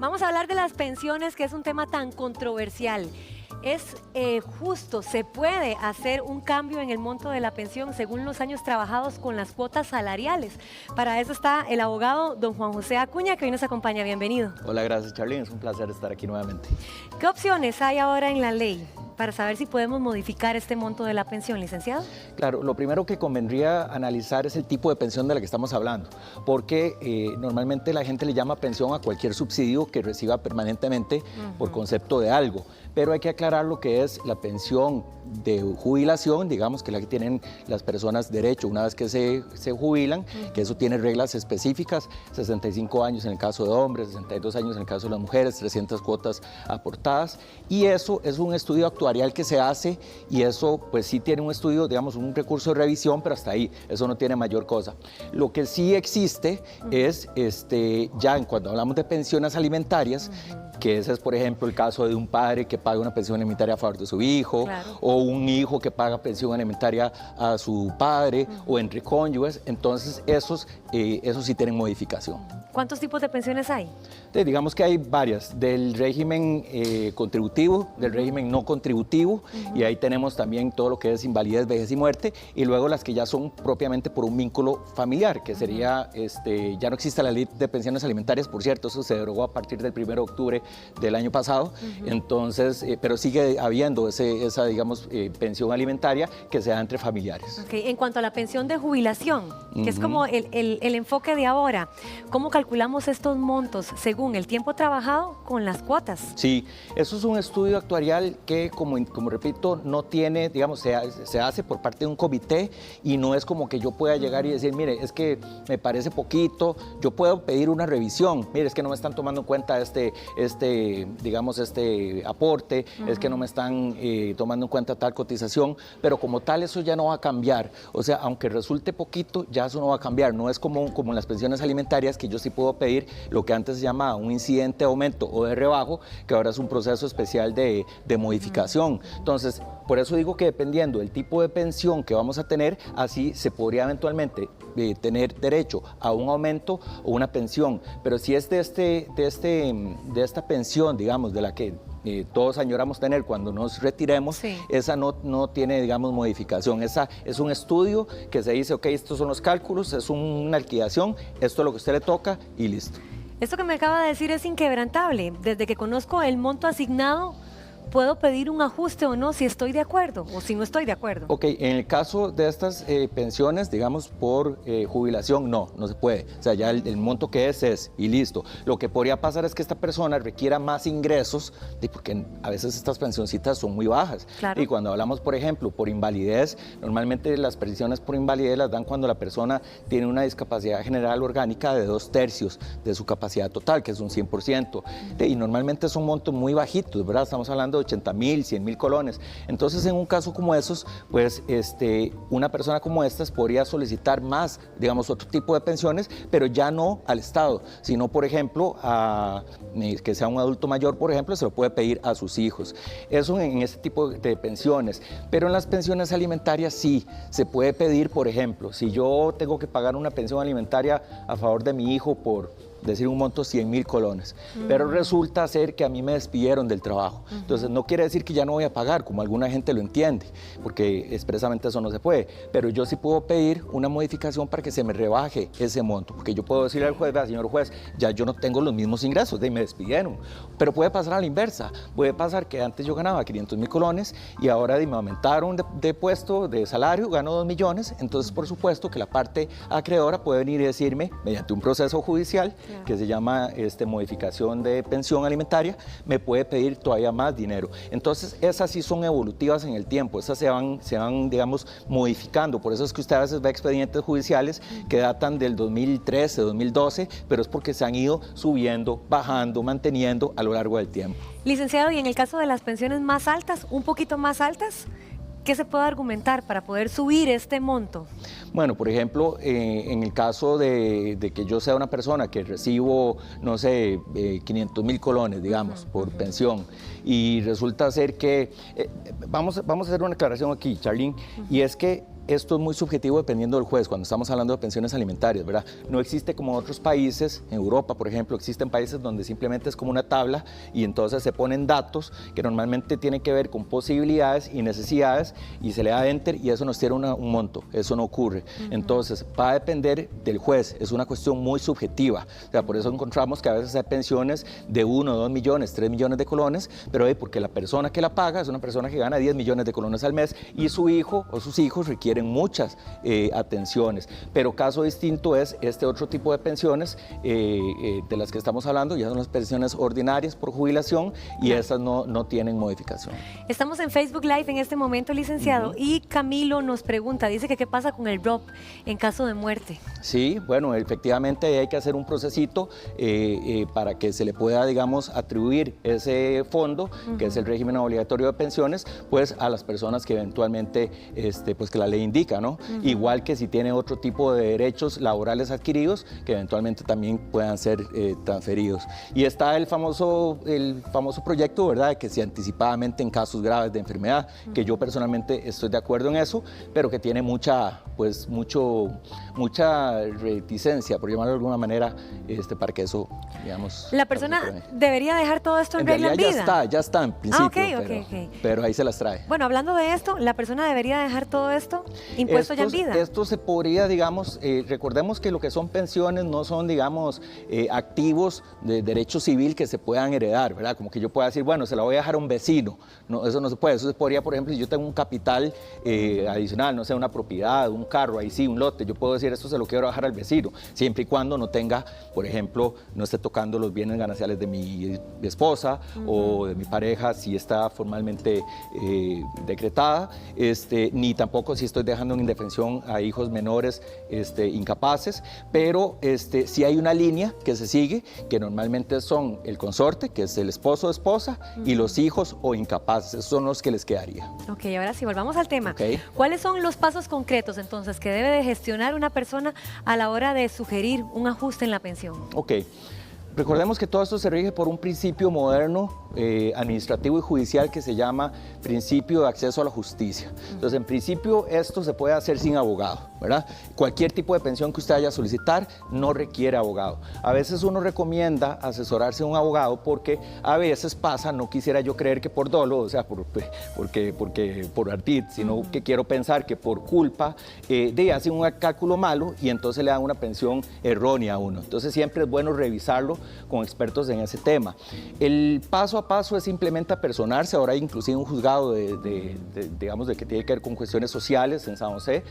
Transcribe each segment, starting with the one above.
Vamos a hablar de las pensiones, que es un tema tan controversial. ¿Es justo, se puede hacer un cambio en el monto de la pensión según los años trabajados con las cuotas salariales? Para eso está el abogado don Juan José Acuña, que hoy nos acompaña. Bienvenido. Hola, gracias Charlene, es un placer estar aquí nuevamente. ¿Qué opciones hay ahora en la ley para saber si podemos modificar este monto de la pensión, licenciado? Claro, lo primero que convendría analizar es el tipo de pensión de la que estamos hablando, porque normalmente la gente le llama pensión a cualquier subsidio que reciba permanentemente por concepto de algo, pero hay que aclarar lo que es la pensión de jubilación, digamos, que es la que tienen las personas derecho una vez que se jubilan, que eso tiene reglas específicas, 65 años en el caso de hombres, 62 años en el caso de las mujeres, 300 cuotas aportadas, y eso es un estudio actuarial que se hace, y eso pues sí tiene un estudio, digamos, un recurso de revisión, pero hasta ahí, eso no tiene mayor cosa. Lo que sí existe es, ya en cuando hablamos de pensiones alimentarias, que ese es, por ejemplo, el caso de un padre que paga una pensión alimentaria a favor de su hijo, o un hijo que paga pensión alimentaria a su padre, o entre cónyuges, entonces esos sí tienen modificación. ¿Cuántos tipos de pensiones hay? Digamos que hay varias, del régimen contributivo, del régimen no contributivo, y ahí tenemos también todo lo que es invalidez, vejez y muerte, y luego las que ya son propiamente por un vínculo familiar, que sería, ya no existe la ley de pensiones alimentarias, por cierto, eso se derogó a partir del 1 de octubre del año pasado, entonces, pero sigue habiendo esa, digamos, pensión alimentaria que se da entre familiares. Okay. En cuanto a la pensión de jubilación, que es como el enfoque de ahora, ¿cómo calculamos estos montos según el tiempo trabajado con las cuotas? Sí, eso es un estudio actuarial que, como repito, no tiene, digamos, se hace por parte de un comité, y no es como que yo pueda llegar y decir, mire, es que me parece poquito, yo puedo pedir una revisión, mire, es que no me están tomando en cuenta digamos, aporte, es que no me están tomando en cuenta tal cotización, pero como tal eso ya no va a cambiar. O sea, aunque resulte poquito, ya eso no va a cambiar. No es como en las pensiones alimentarias, que yo sí puedo pedir lo que antes se llamaba un incidente de aumento o de rebajo, que ahora es un proceso especial de modificación. Entonces, por eso digo que dependiendo del tipo de pensión que vamos a tener, así se podría eventualmente tener derecho a un aumento o una pensión. Pero si es de esta pensión, digamos, de la que todos añoramos tener cuando nos retiremos, esa no tiene, digamos, modificación. Esa es un estudio que se dice, ok, estos son los cálculos, es una liquidación, esto es lo que a usted le toca y listo. Esto que me acaba de decir es inquebrantable. Desde que conozco el monto asignado, ¿puedo pedir un ajuste o no si estoy de acuerdo o si no estoy de acuerdo? Ok, en el caso de estas pensiones, digamos, por jubilación, no se puede. O sea, ya el monto que es y listo. Lo que podría pasar es que esta persona requiera más ingresos, porque a veces estas pensioncitas son muy bajas. Claro. Y cuando hablamos, por ejemplo, por invalidez, normalmente las pensiones por invalidez las dan cuando la persona tiene una discapacidad general orgánica de 2/3 de su capacidad total, que es un 100%. Y normalmente son montos muy bajitos, ¿verdad? Estamos hablando de 80,000, 100,000 colones. Entonces, en un caso como esos, pues una persona como estas podría solicitar más, digamos, otro tipo de pensiones, pero ya no al Estado, sino, por ejemplo, que sea un adulto mayor, por ejemplo, se lo puede pedir a sus hijos. Eso en este tipo de pensiones. Pero en las pensiones alimentarias sí, se puede pedir, por ejemplo, si yo tengo que pagar una pensión alimentaria a favor de mi hijo por decir un monto 100,000 colones, pero resulta ser que a mí me despidieron del trabajo. Entonces no quiere decir que ya no voy a pagar, como alguna gente lo entiende, porque expresamente eso no se puede, pero yo sí puedo pedir una modificación para que se me rebaje ese monto, porque yo puedo decirle al juez, vea, señor juez, ya yo no tengo los mismos ingresos, me despidieron, pero puede pasar a la inversa, puede pasar que antes yo ganaba 500,000 colones y ahora me aumentaron de puesto, de salario, gano 2 millones, entonces por supuesto que la parte acreedora puede venir y decirme, mediante un proceso judicial, que se llama modificación de pensión alimentaria, me puede pedir todavía más dinero. Entonces, esas sí son evolutivas en el tiempo, esas se van, digamos, modificando. Por eso es que usted a veces ve expedientes judiciales que datan del 2013, 2012, pero es porque se han ido subiendo, bajando, manteniendo a lo largo del tiempo. Licenciado, y en el caso de las pensiones más altas, un poquito más altas, ¿qué se puede argumentar para poder subir este monto? Bueno, por ejemplo, en el caso de que yo sea una persona que recibo, no sé, 500,000 colones, digamos, por pensión, y resulta ser que, vamos a hacer una aclaración aquí, Charlene, y es que esto es muy subjetivo dependiendo del juez, cuando estamos hablando de pensiones alimentarias, ¿verdad? No existe como otros países, en Europa, por ejemplo, existen países donde simplemente es como una tabla y entonces se ponen datos que normalmente tienen que ver con posibilidades y necesidades y se le da enter y eso nos tiene un monto. Eso no ocurre. Entonces, va a depender del juez. Es una cuestión muy subjetiva. O sea, por eso encontramos que a veces hay pensiones de 1, 2 millones, 3 millones de colones, pero porque la persona que la paga es una persona que gana 10 millones de colones al mes y su hijo o sus hijos requieren muchas atenciones. Pero caso distinto es este otro tipo de pensiones de las que estamos hablando, ya son las pensiones ordinarias por jubilación y esas no tienen modificación. Estamos en Facebook Live en este momento, licenciado, y Camilo nos pregunta, dice que qué pasa con el ROP en caso de muerte. Sí, bueno, efectivamente hay que hacer un procesito para que se le pueda, digamos, atribuir ese fondo, que es el régimen obligatorio de pensiones, pues a las personas que eventualmente, pues que la ley indica, ¿no? Igual que si tiene otro tipo de derechos laborales adquiridos, que eventualmente también puedan ser transferidos. Y está el famoso proyecto, ¿verdad?, de que si anticipadamente en casos graves de enfermedad, que yo personalmente estoy de acuerdo en eso, pero que tiene mucha reticencia, por llamarlo de alguna manera, para que eso, digamos... ¿La persona debería dejar todo esto en regla en vida? Ya está en principio, pero ahí se las trae. Bueno, hablando de esto, ¿la persona debería dejar todo esto impuesto ya en vida? Esto se podría, digamos, recordemos que lo que son pensiones no son, digamos, activos de derecho civil que se puedan heredar, ¿verdad? Como que yo pueda decir, bueno, se la voy a dejar a un vecino. No, eso no se puede. Eso se podría, por ejemplo, si yo tengo un capital adicional, no sé, una propiedad, un carro, ahí sí, un lote, yo puedo decir, esto se lo quiero dejar al vecino, siempre y cuando no tenga, por ejemplo, no esté tocando los bienes gananciales de mi esposa o de mi pareja, si está formalmente decretada, ni tampoco si estoy dejando en indefensión a hijos menores incapaces, pero sí hay una línea que se sigue, que normalmente son el consorte, que es el esposo o esposa, y los hijos o incapaces, esos son los que les quedaría. Ok, ahora sí, volvamos al tema. Okay. ¿Cuáles son los pasos concretos, entonces, que debe de gestionar una persona a la hora de sugerir un ajuste en la pensión? Ok. Recordemos que todo esto se rige por un principio moderno, administrativo y judicial que se llama principio de acceso a la justicia. Entonces, en principio, esto se puede hacer sin abogado, ¿verdad? Cualquier tipo de pensión que usted vaya a solicitar no requiere abogado. A veces uno recomienda asesorarse de un abogado porque a veces pasa, no quisiera yo creer que por dolo, o sea, por ardid, sino que quiero pensar que por culpa hacen un cálculo malo y entonces le dan una pensión errónea a uno. Entonces, siempre es bueno revisarlo con expertos en ese tema. El paso a paso es simplemente apersonarse. Ahora hay inclusive un juzgado digamos, de que tiene que ver con cuestiones sociales en San José,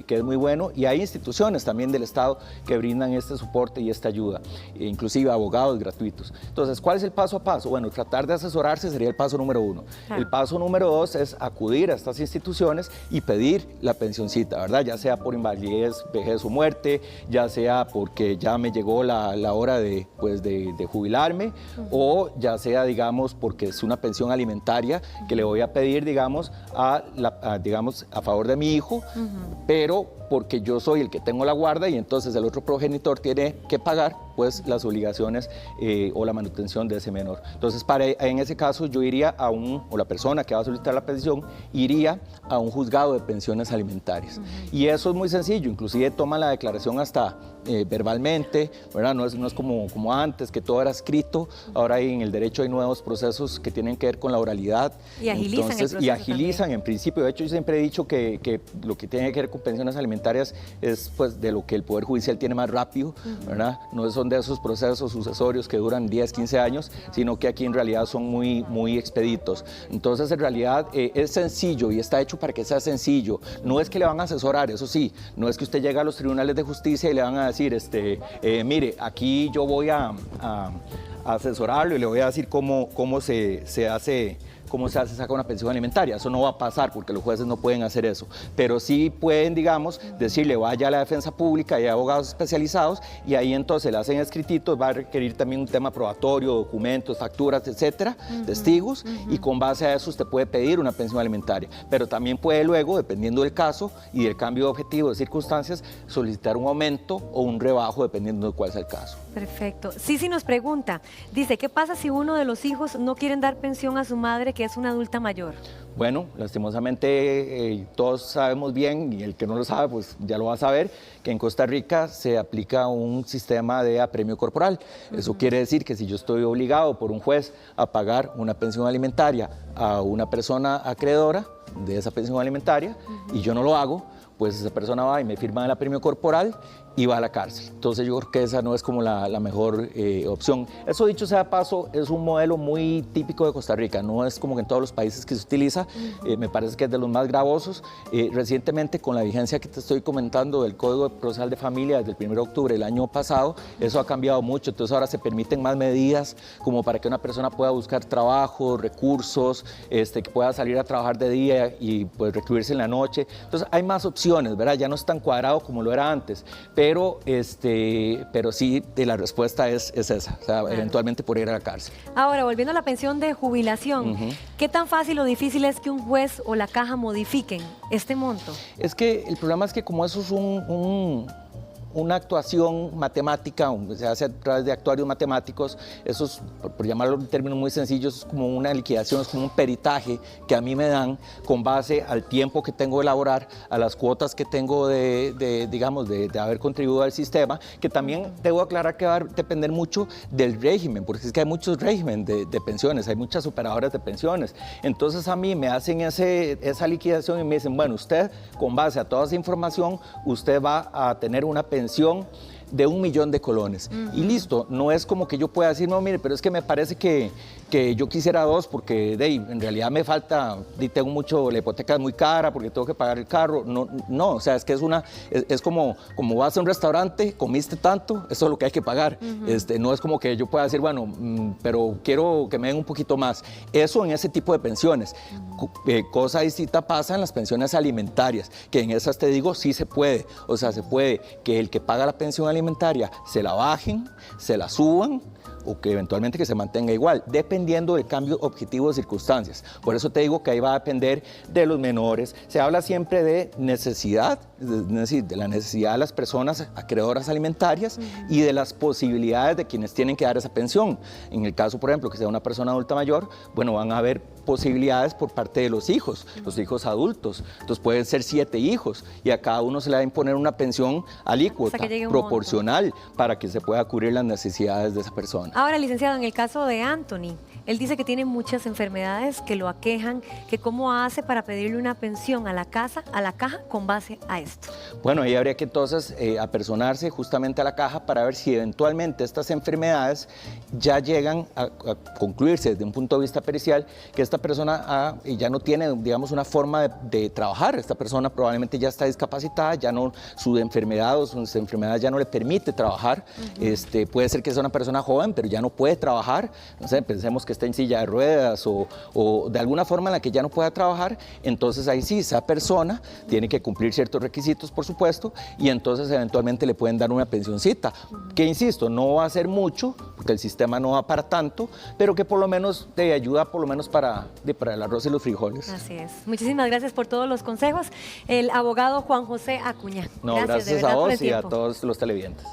que es muy bueno, y hay instituciones también del Estado que brindan este soporte y esta ayuda, inclusive abogados gratuitos. Entonces, ¿cuál es el paso a paso? Bueno, tratar de asesorarse sería el paso número 1. El paso número 2 es acudir a estas instituciones y pedir la pensioncita, ¿verdad? Ya sea por invalidez, vejez o muerte, ya sea porque ya me llegó la hora de jubilarme, o ya sea, digamos, porque es una pensión alimentaria que le voy a pedir, digamos, a favor de mi hijo, pero porque yo soy el que tengo la guarda y entonces el otro progenitor tiene que pagar pues las obligaciones o la manutención de ese menor. Entonces, en ese caso yo iría o la persona que va a solicitar la pensión iría a un juzgado de pensiones alimentarias. Y eso es muy sencillo, inclusive toman la declaración hasta verbalmente, ¿verdad? No es como antes, que todo era escrito. Ahora en el derecho hay nuevos procesos que tienen que ver con la oralidad. Y agilizan el proceso. Y agilizan en principio. De hecho, yo siempre he dicho que lo que tiene que ver con pensiones alimentarias es pues de lo que el Poder Judicial tiene más rápido, ¿verdad? No son de esos procesos sucesorios que duran 10, 15 años, sino que aquí en realidad son muy expeditos. Entonces, en realidad es sencillo y está hecho para que sea sencillo. No es que le van a asesorar, eso sí, no es que usted llega a los tribunales de justicia y le van a decir, mire, aquí yo voy a asesorarlo y le voy a decir cómo se saca una pensión alimentaria. Eso no va a pasar porque los jueces no pueden hacer eso, pero sí pueden, digamos, decirle vaya a la defensa pública, hay abogados especializados y ahí entonces le hacen escrititos, va a requerir también un tema probatorio, documentos, facturas, etcétera, testigos, y con base a eso usted puede pedir una pensión alimentaria, pero también puede luego, dependiendo del caso y del cambio de objetivo de circunstancias, solicitar un aumento o un rebajo dependiendo de cuál sea el caso. Perfecto. Sí nos pregunta, dice, ¿qué pasa si uno de los hijos no quieren dar pensión a su madre que que es una adulta mayor? Bueno, lastimosamente todos sabemos bien, y el que no lo sabe pues ya lo va a saber, que en Costa Rica se aplica un sistema de apremio corporal. Eso quiere decir que si yo estoy obligado por un juez a pagar una pensión alimentaria a una persona acreedora de esa pensión alimentaria y yo no lo hago, pues esa persona va y me firma el apremio corporal y va a la cárcel. Entonces yo creo que esa no es como la mejor opción. Eso, dicho sea de paso, es un modelo muy típico de Costa Rica, no es como que en todos los países que se utiliza, me parece que es de los más gravosos. Recientemente, con la vigencia que te estoy comentando del Código Procesal de Familia desde el 1 de octubre del año pasado, eso ha cambiado mucho, entonces ahora se permiten más medidas como para que una persona pueda buscar trabajo, recursos, que pueda salir a trabajar de día y pues recluirse en la noche. Entonces hay más opciones, ¿verdad? Ya no es tan cuadrado como lo era antes. Pero sí, la respuesta es esa, o sea, eventualmente por ir a la cárcel. Ahora, volviendo a la pensión de jubilación, ¿qué tan fácil o difícil es que un juez o la caja modifiquen este monto? Es que el problema es que como eso es una actuación matemática, se hace a través de actuarios matemáticos, eso es, por llamarlo en términos muy sencillos, es como una liquidación, es como un peritaje que a mí me dan con base al tiempo que tengo de elaborar, a las cuotas que tengo de haber contribuido al sistema, que también debo aclarar que va a depender mucho del régimen, porque es que hay muchos regímenes de pensiones, hay muchas operadoras de pensiones. Entonces a mí me hacen esa liquidación y me dicen, bueno, usted con base a toda esa información, usted va a tener una pensión de 1 millón de colones. Y listo, no es como que yo pueda decir, no, mire, pero es que me parece que yo quisiera 2 porque en realidad me falta, tengo mucho, la hipoteca es muy cara porque tengo que pagar el carro. No, o sea, es que es como vas a un restaurante, comiste tanto, eso es lo que hay que pagar. No es como que yo pueda decir, bueno, pero quiero que me den un poquito más. Eso en ese tipo de pensiones. Cosa distinta pasa en las pensiones alimentarias, que en esas te digo, sí se puede. O sea, se puede que el que paga la pensión alimentaria se la bajen, se la suban, o que eventualmente que se mantenga igual, dependiendo del cambio objetivo de circunstancias. Por eso te digo que ahí va a depender de los menores. Se habla siempre de necesidad, es decir, de la necesidad de las personas acreedoras alimentarias y de las posibilidades de quienes tienen que dar esa pensión. En el caso, por ejemplo, que sea una persona adulta mayor, bueno, van a haber posibilidades por parte de los hijos adultos. Entonces pueden ser 7 hijos y a cada uno se le va a imponer una pensión alícuota, proporcional, para que se pueda cubrir las necesidades de esa persona. Ahora, licenciado, en el caso de Anthony, él dice que tiene muchas enfermedades que lo aquejan, que cómo hace para pedirle una pensión a la caja con base a esto. Bueno, ahí habría que entonces apersonarse justamente a la caja para ver si eventualmente estas enfermedades ya llegan a concluirse desde un punto de vista pericial, que esta persona ya no tiene, digamos, una forma de trabajar. Esta persona probablemente ya está discapacitada, ya no, su enfermedad o sus enfermedades ya no le permite trabajar. Puede ser que sea una persona joven, pero ya no puede trabajar. No sé, pensemos que está en silla de ruedas o de alguna forma en la que ya no pueda trabajar. Entonces ahí sí, esa persona tiene que cumplir ciertos requisitos, por supuesto, y entonces eventualmente le pueden dar una pensioncita, que insisto, no va a ser mucho, porque el sistema no va para tanto, pero que por lo menos te ayuda por lo menos para el arroz y los frijoles. Así es. Muchísimas gracias por todos los consejos. El abogado Juan José Acuña. No, gracias a vos y a todos los televidentes.